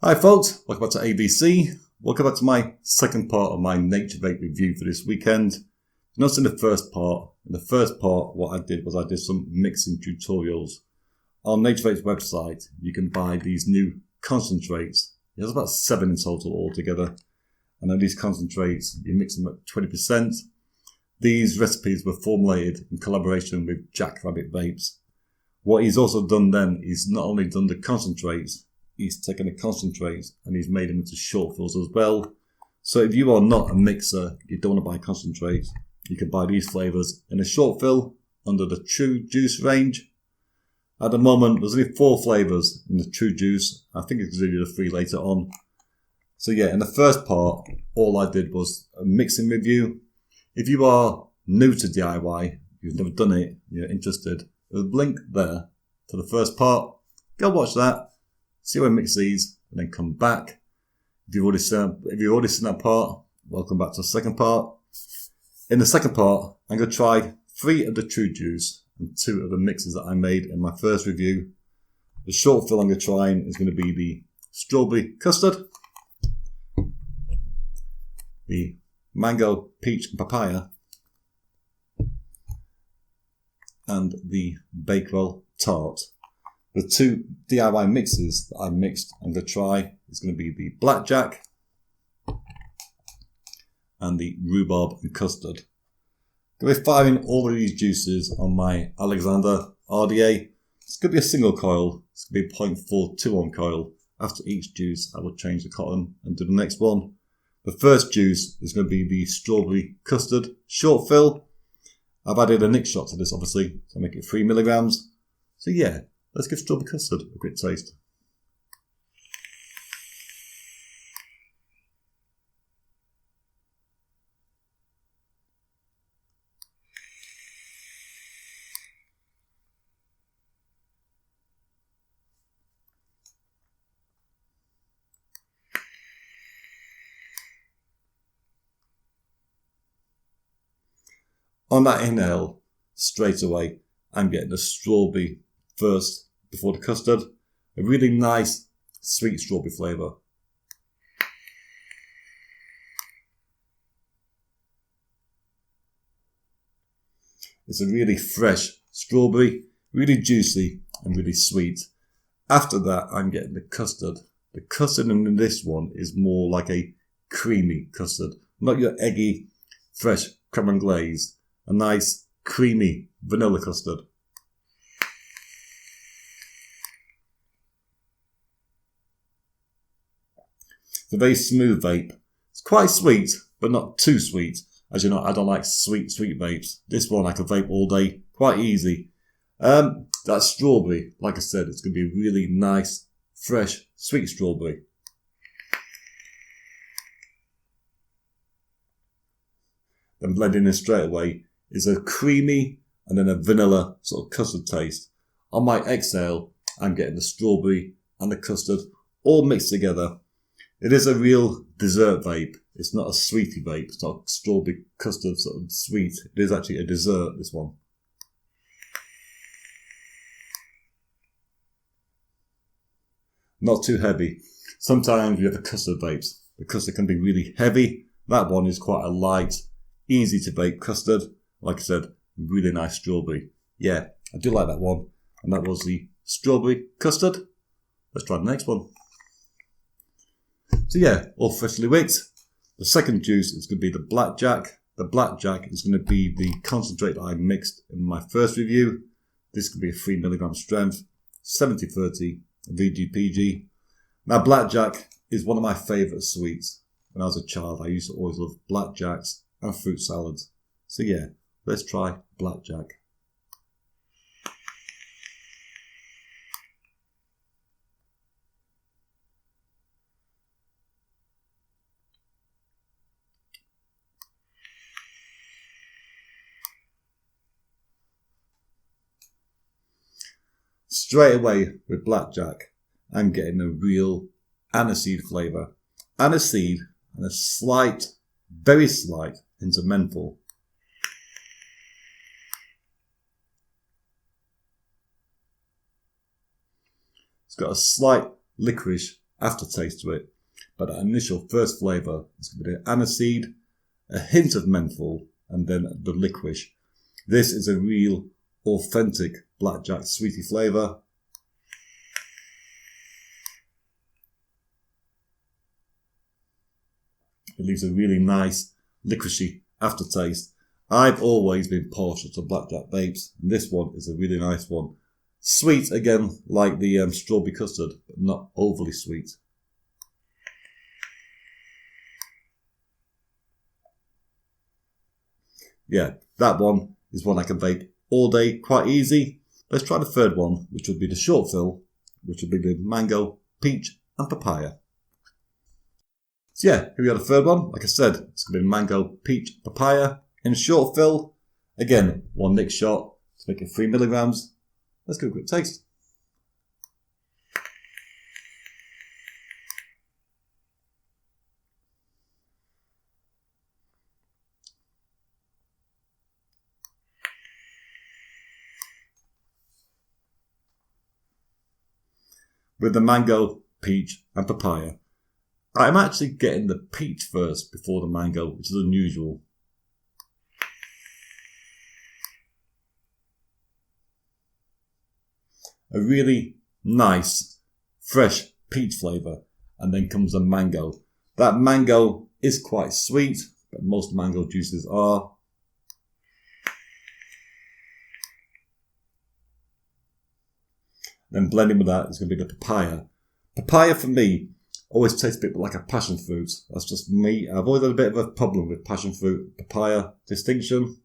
Hi folks, welcome back to ABC. Welcome back to my second part of my NatureVape review for this weekend. Notice in the first part, what I did was I did some mixing tutorials. On NatureVape's website, you can buy these new concentrates. There's about 7 in total altogether. And then these concentrates, you mix them at 20%. These recipes were formulated in collaboration with Jackrabbit Vapes. What he's also done then is not only done the concentrates, he's taken the concentrates and he's made them into short fills as well. So if you are not a mixer, you don't want to buy concentrates, you can buy these flavours in a short fill under the True Juice range. At the moment, there's only 4 flavours in the True Juice. I think it's going to do the 3 later on. So yeah, in the first part, all I did was a mixing review. If you are new to DIY, you've never done it, you're interested, there's a link there to the first part. Go watch that, see how I mix these, and then come back. If you've already seen that part, welcome back to the second part. In the second part, I'm going to try 3 of the True Juice and 2 of the mixes that I made in my first review. The short fill I'm going to try is going to be the strawberry custard, the mango, peach and papaya, and the Bakewell tart. The 2 DIY mixes that I mixed and going to try is going to be the blackjack and the rhubarb and custard. I'm going to be firing all of these juices on my Alexander RDA. It's going to be a single coil. It's going to be a 0.42 on coil. After each juice, I will change the cotton and do the next one. The first juice is going to be the strawberry custard short fill. I've added a nick shot to this, obviously, to make it 3 milligrams. So yeah, let's give strawberry custard a quick taste. On that inhale, straight away, I'm getting the strawberry first before the custard. A really nice, sweet strawberry flavour. It's a really fresh strawberry, really juicy and really sweet. After that, I'm getting the custard. The custard in this one is more like a creamy custard, not your eggy, fresh creme and glaze. A nice, creamy vanilla custard. It's a very smooth vape. It's quite sweet, but not too sweet. As you know, I don't like sweet vapes. This one I can vape all day, quite easy. That strawberry, like I said, it's going to be really nice, fresh, sweet strawberry. Then blending in straight away is a creamy and then a vanilla sort of custard taste. On my exhale, I'm getting the strawberry and the custard all mixed together. It is a real dessert vape. It's not a sweetie vape. It's not strawberry custard sort of sweet. It is actually a dessert, this one. Not too heavy. Sometimes you have the custard vapes. The custard can be really heavy. That one is quite a light, easy to bake custard. Like I said, really nice strawberry. Yeah, I do like that one. And that was the strawberry custard. Let's try the next one. So yeah, all freshly whipped. The second juice is going to be the blackjack. The blackjack is going to be the concentrate that I mixed in my first review. This could be a 3 milligram strength, 70/30 VGPG. Now blackjack is one of my favourite sweets. When I was a child, I used to always love blackjacks and fruit salads. So yeah, let's try blackjack. Straight away with blackjack, I'm getting a real aniseed flavour. Aniseed and a slight, very slight hint of menthol. It's got a slight licorice aftertaste to it. But that initial first flavour is going to be the aniseed, a hint of menthol, and then the licorice. This is a real authentic blackjack sweetie flavour. It leaves a really nice licoricey aftertaste. I've always been partial to blackjack vapes, and this one is a really nice one. Sweet again, like the strawberry custard, but not overly sweet. Yeah, that one is one I can vape all day, quite easy. Let's try the third one, which would be the short fill, which would be the mango, peach and papaya. So yeah, here we are, the third one. Like I said, it's going to be mango, peach, papaya in short fill. Again, one nick shot to make it 3 milligrams. Let's give it a quick taste. With the mango, peach and papaya, I'm actually getting the peach first before the mango, which is unusual. A really nice, fresh peach flavour, and then comes the mango. That mango is quite sweet, but most mango juices are. Then blending with that is going to be the papaya. Papaya for me always tastes a bit like a passion fruit. That's just me. I've always had a bit of a problem with passion fruit papaya distinction.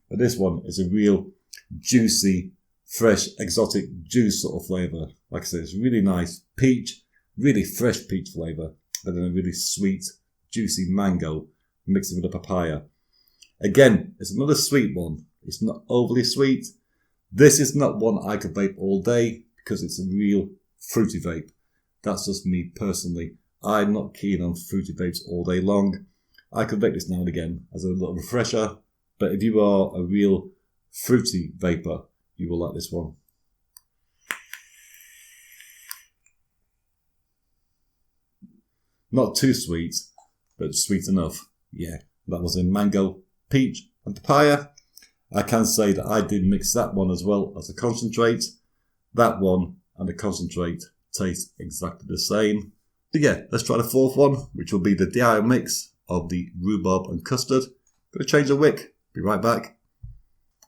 But this one is a real juicy, fresh, exotic juice sort of flavour. Like I said, it's really nice peach, really fresh peach flavour, but then a really sweet, juicy mango mixed with the papaya. Again, it's another sweet one. It's not overly sweet. This is not one I could vape all day because it's a real fruity vape. That's just me personally. I'm not keen on fruity vapes all day long. I could vape this now and again as a little refresher. But if you are a real fruity vapor, you will like this one. Not too sweet, but sweet enough. Yeah, that was in mango, peach and papaya. I can say that I did mix that one as well as a concentrate. That one and the concentrate taste exactly the same. But yeah, let's try the fourth one, which will be the DIY mix of the rhubarb and custard. Gonna change the wick. Be right back.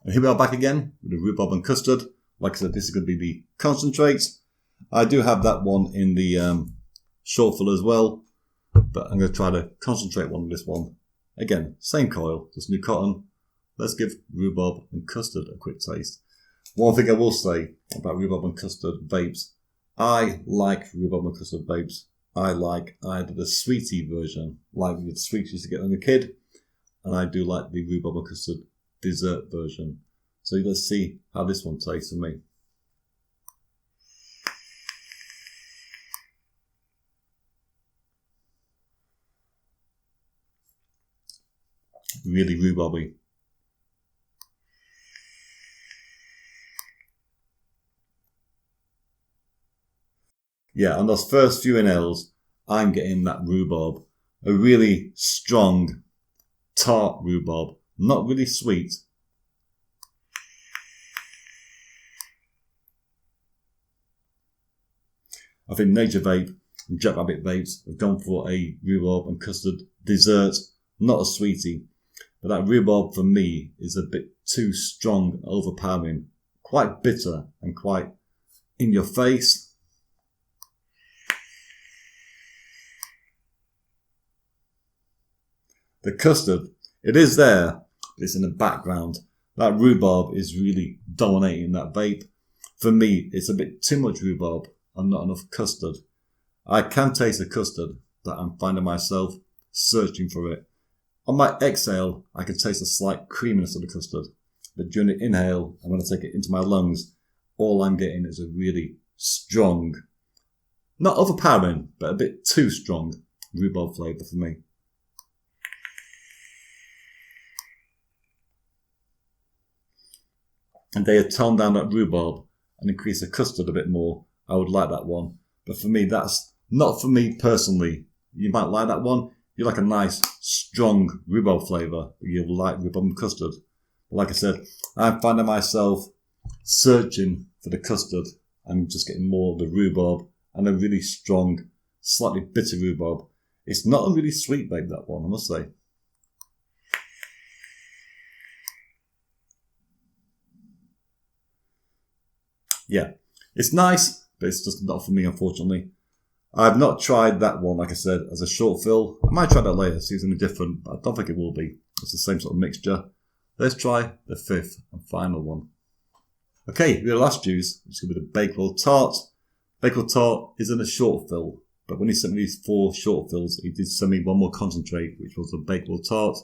And here we are back again with the rhubarb and custard. Like I said, this is going to be the concentrate. I do have that one in the short fill as well, but I'm going to try to concentrate one with this one. Again, same coil, just new cotton. Let's give rhubarb and custard a quick taste. One thing I will say about rhubarb and custard vapes, I like rhubarb and custard vapes. I like either the sweetie version, like the sweets used to get when I was a kid, and I do like the rhubarb and custard dessert version. So let's see how this one tastes for me. Really rhubarby. Yeah, on those first few inhales, I'm getting that rhubarb. A really strong, tart rhubarb. Not really sweet. I think NatureVape and Jackrabbit Vapes have gone for a rhubarb and custard dessert. Not a sweetie. But that rhubarb for me is a bit too strong, overpowering. Quite bitter and quite in your face. The custard, it is there, but it's in the background. That rhubarb is really dominating that vape. For me, it's a bit too much rhubarb and not enough custard. I can taste the custard, but I'm finding myself searching for it. On my exhale, I can taste a slight creaminess of the custard. But during the inhale, and when I take it into my lungs, all I'm getting is a really strong, not overpowering, but a bit too strong rhubarb flavour for me. and they had toned down that rhubarb and increased the custard a bit more, I would like that one. But for me, that's not for me personally. You might like that one. You like a nice, strong rhubarb flavour, but you'll like rhubarb and custard. But like I said, I'm finding myself searching for the custard. I'm just getting more of the rhubarb and a really strong, slightly bitter rhubarb. It's not a really sweet vape, that one, I must say. Yeah, it's nice, but it's just not for me, unfortunately. I've not tried that one, like I said, as a short fill. I might try that later, see something different, but I don't think it will be. It's the same sort of mixture. Let's try the fifth and final one. Okay, the last juice, which is going to be the Bakewell Tart. Bakewell Tart isn't a short fill, but when he sent me these 4 short fills, he did send me one more concentrate, which was the Bakewell Tart.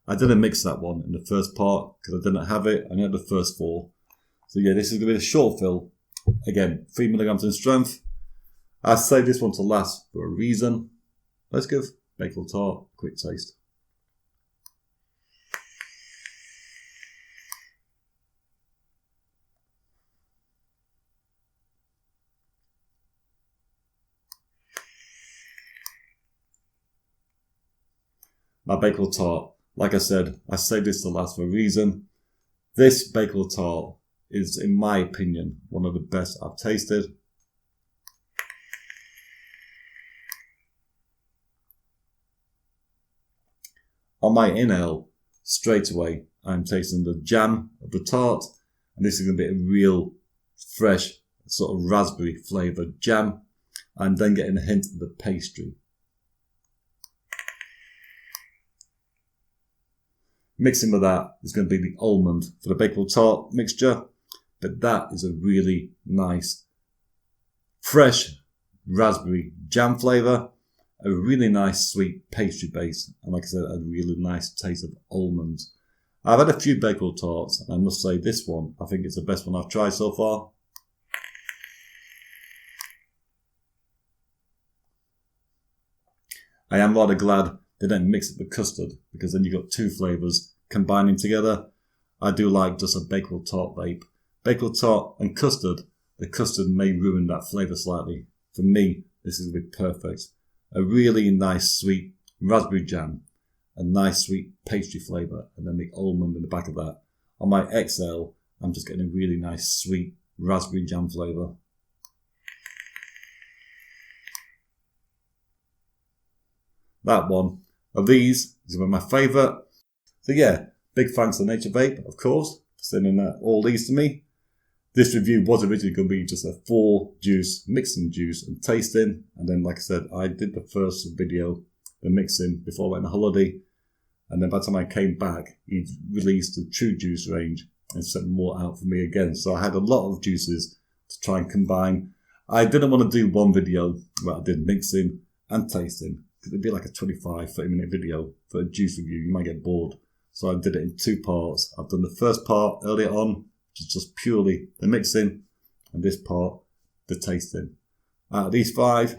I didn't mix that one in the first part because I didn't have it. I only had the first 4. So yeah, this is going to be a short fill. Again, 3 milligrams in strength. I saved this one to last for a reason. Let's give Bakewell Tart a quick taste. My Bakewell Tart, like I said, I saved this to last for a reason. This Bakewell Tart is, in my opinion, one of the best I've tasted. On my inhale, straight away, I'm tasting the jam of the tart, and this is going to be a real fresh sort of raspberry flavoured jam. I'm then getting a hint of the pastry. Mixing with that is going to be the almond for the Bakewell Tart mixture, but that is a really nice, fresh raspberry jam flavour, a really nice sweet pastry base, and like I said, a really nice taste of almonds. I've had a few Bakewell Tarts, and I must say this one, I think it's the best one I've tried so far. I am rather glad they don't mix it with custard, because then you've got 2 flavours combining together. I do like just a Bakewell Tart vape. Bakewell Tart and custard, the custard may ruin that flavour slightly. For me, this is going to be perfect. A really nice sweet raspberry jam, a nice sweet pastry flavour, and then the almond in the back of that. On my exhale, I'm just getting a really nice sweet raspberry jam flavour. That one of these is one of my favourite. So yeah, big thanks to NatureVape, of course, for sending all these to me. This review was originally going to be just a 4 juice, mixing juice and tasting. And then, like I said, I did the first video, the mixing, before I went on holiday. And then by the time I came back, he released the true juice range and sent more out for me again. So I had a lot of juices to try and combine. I didn't want to do one video where I did mixing and tasting, because it'd be like a 25-30 minute video for a juice review. You might get bored. So I did it in 2 parts. I've done the first part earlier on, which is just purely the mixing, and this part, the tasting. Out of these 5,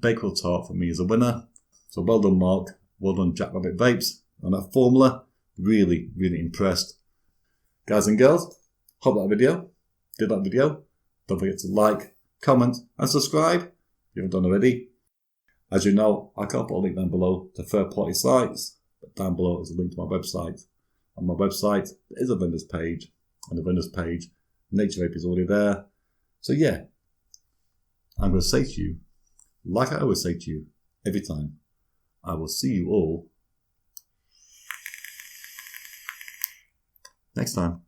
Bakewell Tart for me is a winner. So well done, Mark. Well done, Jack Rabbit Vapes, on that formula. Really, really impressed. Guys and girls, hope that video did that video. Don't forget to like, comment, and subscribe if you haven't done already. As you know, I can't put a link down below to third-party sites, but down below is a link to my website. On my website, there is a vendors page. On the vendors page, NatureVape is already there. So yeah, I'm going to say to you, like I always say to you every time, I will see you all next time.